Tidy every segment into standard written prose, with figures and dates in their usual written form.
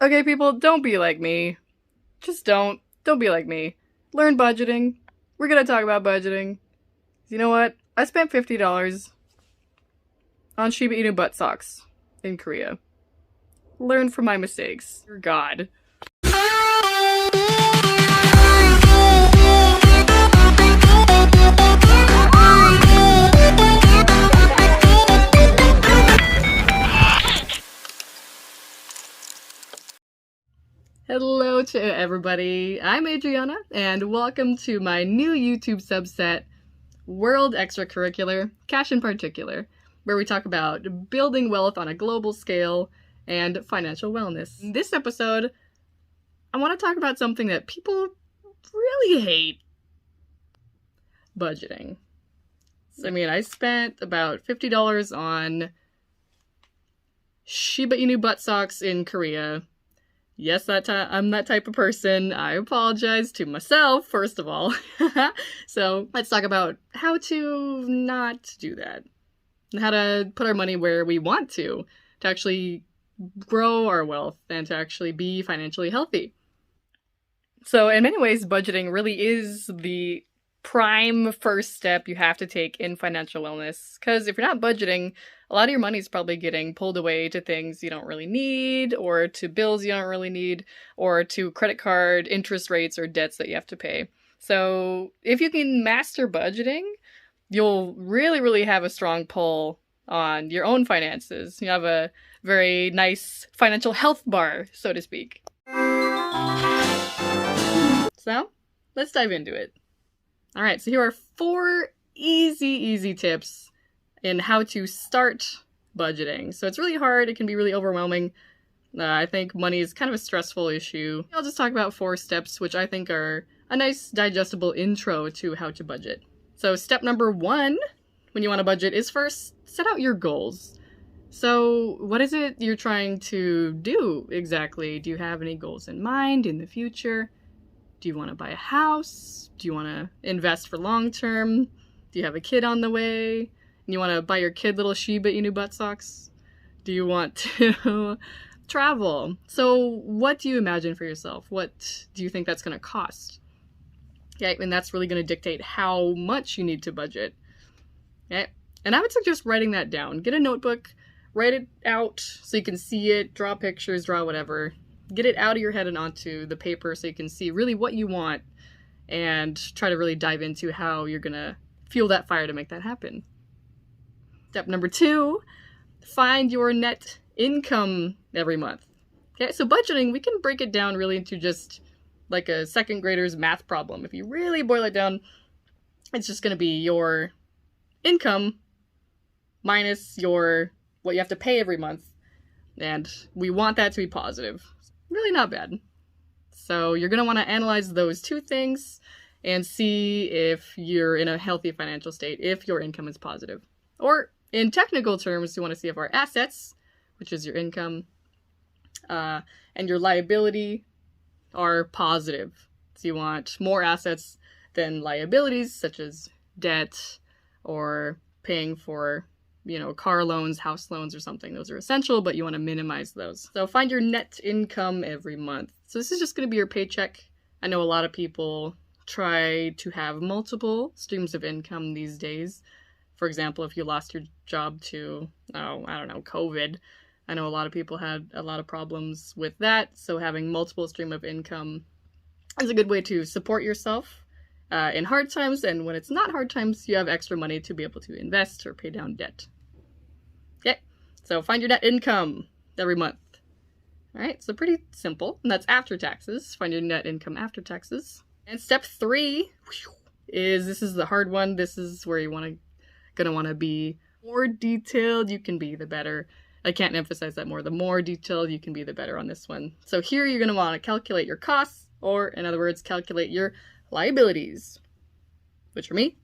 Okay, people, don't be like me. Just don't. Don't be like me. Learn budgeting. We're gonna talk about budgeting. You know what? I spent $50 on Shiba Inu butt socks in Korea. Learn from my mistakes. Dear God. Hello to everybody. I'm Adriana, and welcome to my new YouTube subset, World Extracurricular, Cash in Particular, where we talk about building wealth on a global scale and financial wellness. In this episode, I want to talk about something that people really hate: budgeting. I spent about $50 on Shiba Inu butt socks in Korea. Yes, I'm that type of person. I apologize to myself, first of all. So let's talk about how to not do that. And how to put our money where we want to actually grow our wealth and to actually be financially healthy. So in many ways, budgeting really is the prime first step you have to take in financial wellness. Because if you're not budgeting, a lot of your money is probably getting pulled away to things you don't really need, or to bills you don't really need, or to credit card interest rates or debts that you have to pay. So if you can master budgeting, you'll really have a strong pull on your own finances. You have a very nice financial health bar, so to speak. So let's dive into it. All right, so here are 4 easy tips in how to start budgeting. So it's really hard. It can be really overwhelming. I think money is kind of a stressful issue. I'll just talk about 4 steps, which I think are a nice digestible intro to how to budget. So step number 1, when you want to budget, is first set out your goals. So what is it you're trying to do exactly? Do you have any goals in mind in the future? Do you want to buy a house? Do you want to invest for long term? Do you have a kid on the way? You want to buy your kid little Shiba Inu butt socks? Do you want to travel? So what do you imagine for yourself? What do you think that's going to cost? Okay, and that's really going to dictate how much you need to budget. Okay, and I would suggest writing that down. Get a notebook, write it out so you can see it, draw pictures, draw whatever. Get it out of your head and onto the paper so you can see really what you want and try to really dive into how you're going to fuel that fire to make that happen. Step number 2, find your net income every month. Okay, so budgeting, we can break it down really into just like a second grader's math problem. If you really boil it down, it's just going to be your income minus what you have to pay every month. And we want that to be positive. Really not bad. So you're going to want to analyze those 2 things and see if you're in a healthy financial state, if your income is positive. Or in technical terms, you want to see if our assets, which is your income, and your liability are positive. So you want more assets than liabilities, such as debt or paying for, car loans, house loans or something. Those are essential, but you want to minimize those. So find your net income every month. So this is just going to be your paycheck. I know a lot of people try to have multiple streams of income these days. For example, if you lost your job to, COVID, I know a lot of people had a lot of problems with that. So having multiple stream of income is a good way to support yourself in hard times. And when it's not hard times, you have extra money to be able to invest or pay down debt. Okay, so find your net income every month. All right, so pretty simple. And that's after taxes. Find your net income after taxes. And step 3 this is the hard one. This is where you gonna want to be more detailed you can be, the better. I can't emphasize that more. The more detailed you can be, the better on this one. So here you're gonna want to calculate your costs, or in other words, calculate your liabilities, which for me,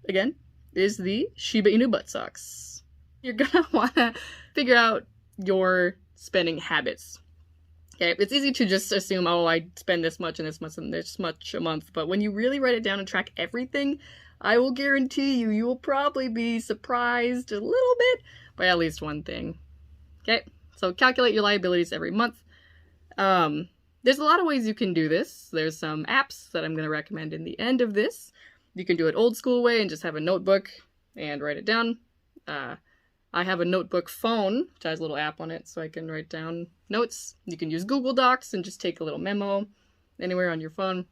again, is the Shiba Inu butt socks. You're gonna want to figure out your spending habits. Okay, it's easy to just assume, oh, I spend this much and this much and this much a month, but when you really write it down and track everything, I will guarantee you will probably be surprised a little bit by at least one thing. Okay, so calculate your liabilities every month. There's a lot of ways you can do this. There's some apps that I'm going to recommend in the end of this. You can do it old school way and just have a notebook and write it down. I have a notebook phone, which has a little app on it, so I can write down notes. You can use Google Docs and just take a little memo anywhere on your phone.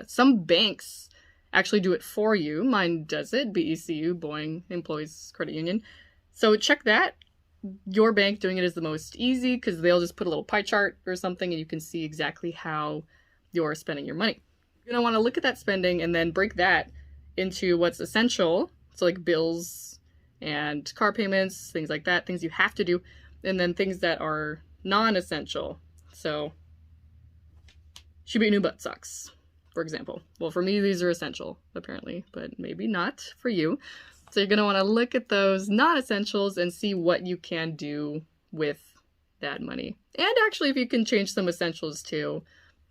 Some banks actually do it for you. Mine does it, BECU, Boeing Employees Credit Union. So check that. Your bank doing it is the most easy because they'll just put a little pie chart or something and you can see exactly how you're spending your money. You're going to want to look at that spending and then break that into what's essential. So like bills and car payments, things like that, things you have to do, and then things that are non-essential. So should be new butt socks, for example. Well, for me, these are essential, apparently, but maybe not for you. So you're going to want to look at those non-essentials and see what you can do with that money. And actually, if you can change some essentials too,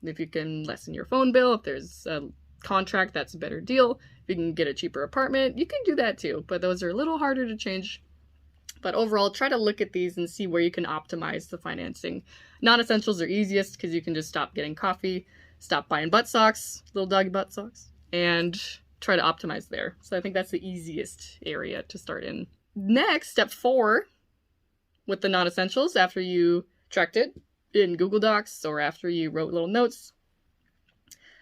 if you can lessen your phone bill, if there's a contract, that's a better deal. If you can get a cheaper apartment, you can do that too. But those are a little harder to change. But overall, try to look at these and see where you can optimize the financing. Non-essentials are easiest because you can just stop getting coffee, stop buying butt socks, little doggy butt socks, and try to optimize there. So I think that's the easiest area to start in. Next, step 4, with the non-essentials, after you tracked it in Google Docs or after you wrote little notes.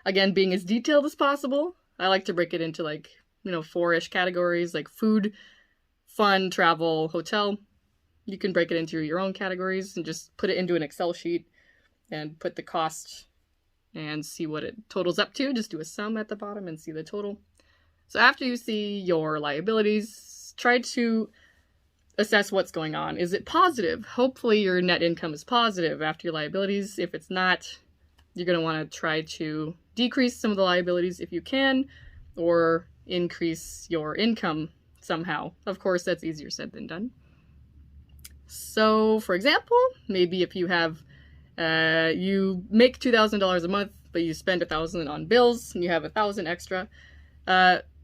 Again, being as detailed as possible. I like to break it into 4-ish categories, like food, fun, travel, hotel. You can break it into your own categories and just put it into an Excel sheet and put the cost and see what it totals up to. Just do a sum at the bottom and see the total. So after you see your liabilities, try to assess what's going on. Is it positive? Hopefully your net income is positive after your liabilities. If it's not, you're going to want to try to decrease some of the liabilities if you can, or increase your income somehow. Of course, that's easier said than done. So, for example, maybe if you have you make $2,000 a month, but you spend $1,000 on bills, and you have $1,000 extra.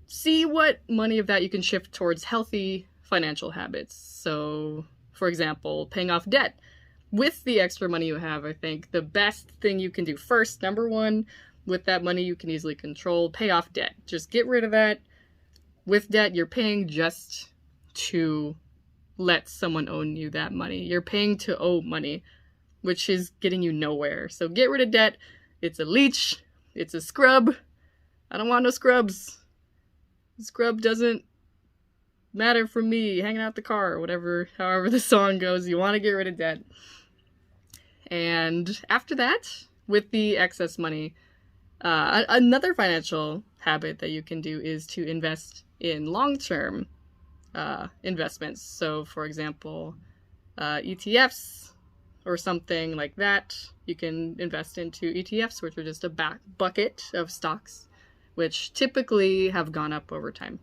See what money of that you can shift towards healthy financial habits. So, for example, paying off debt. With the extra money you have, I think the best thing you can do first, number one, with that money you can easily control, pay off debt. Just get rid of that. With debt, you're paying just to let someone own you that money. You're paying to owe money, which is getting you nowhere. So get rid of debt. It's a leech. It's a scrub. I don't want no scrubs. Scrub doesn't matter for me. Hanging out the car or whatever, however the song goes. You want to get rid of debt. And after that, with the excess money, another financial habit that you can do is to invest in long-term investments. So, for example, ETFs or something like that. You can invest into ETFs, which are just a bucket of stocks, which typically have gone up over time.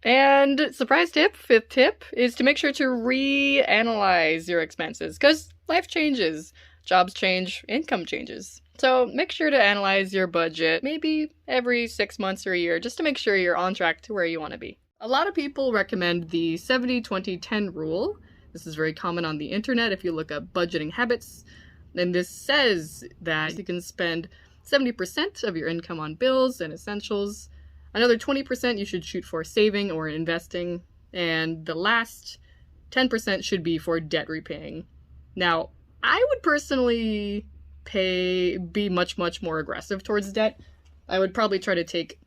And surprise tip, 5th tip, is to make sure to reanalyze your expenses, because life changes, jobs change, income changes. So make sure to analyze your budget maybe every 6 months or a year, just to make sure you're on track to where you want to be. A lot of people recommend the 70-20-10 rule. This is very common on the internet if you look up budgeting habits. And this says that you can spend 70% of your income on bills and essentials. Another 20% you should shoot for saving or investing. And the last 10% should be for debt repaying. Now, I would personally be much more aggressive towards debt. I would probably try to take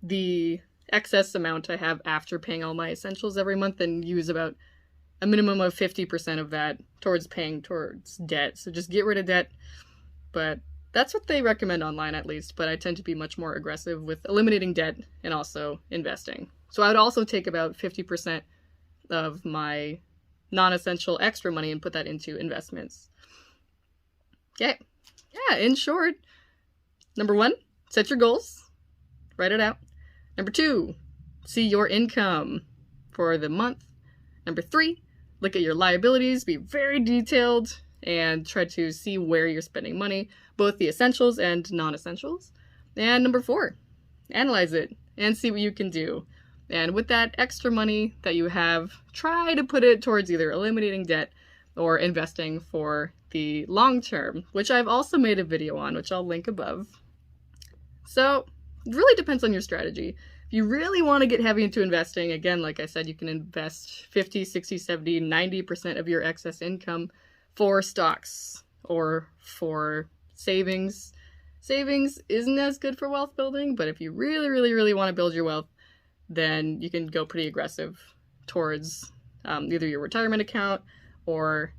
the excess amount I have after paying all my essentials every month and use about a minimum of 50% of that towards paying towards debt. So just get rid of debt. But that's what they recommend online, at least. But I tend to be much more aggressive with eliminating debt and also investing. So I would also take about 50% of my non-essential extra money and put that into investments. Okay. Yeah, in short, number 1, set your goals. Write it out. Number 2, see your income for the month. Number 3, look at your liabilities, be very detailed, and try to see where you're spending money, both the essentials and non-essentials. And number 4, analyze it and see what you can do. And with that extra money that you have, try to put it towards either eliminating debt or investing for the long term, which I've also made a video on, which I'll link above. So it really depends on your strategy. If you really want to get heavy into investing, again, like I said, you can invest 50, 60, 70, 90% of your excess income for stocks or for savings. Savings isn't as good for wealth building, but if you really, really, really want to build your wealth, then you can go pretty aggressive towards either your retirement account or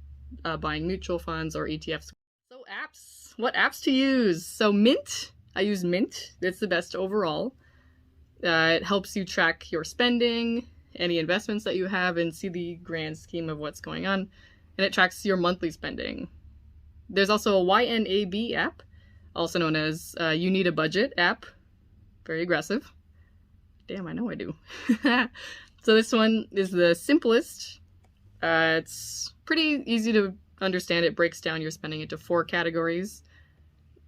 buying mutual funds or ETFs. So apps, what apps to use? So Mint, I use Mint. It's the best overall. It helps you track your spending, any investments that you have, and see the grand scheme of what's going on. And it tracks your monthly spending. There's also a YNAB app, also known as You Need a Budget app. Very aggressive. Damn, I know I do. So this one is the simplest. It's pretty easy to understand. It breaks down your spending into 4 categories.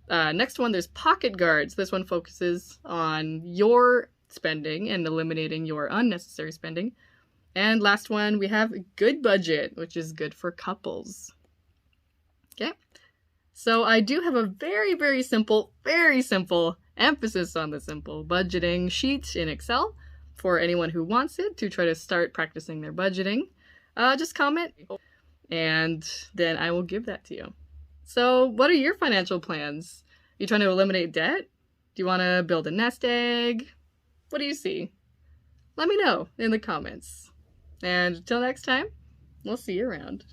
Next one, there's Pocket Guards. This one focuses on your spending and eliminating your unnecessary spending. And last one, we have Good Budget, which is good for couples. Okay, so I do have a very, very simple, emphasis on the simple budgeting sheet in Excel for anyone who wants it to try to start practicing their budgeting. Just comment and then I will give that to you. So what are your financial plans? You trying to eliminate debt? Do you want to build a nest egg? What do you see? Let me know in the comments. And until next time, we'll see you around.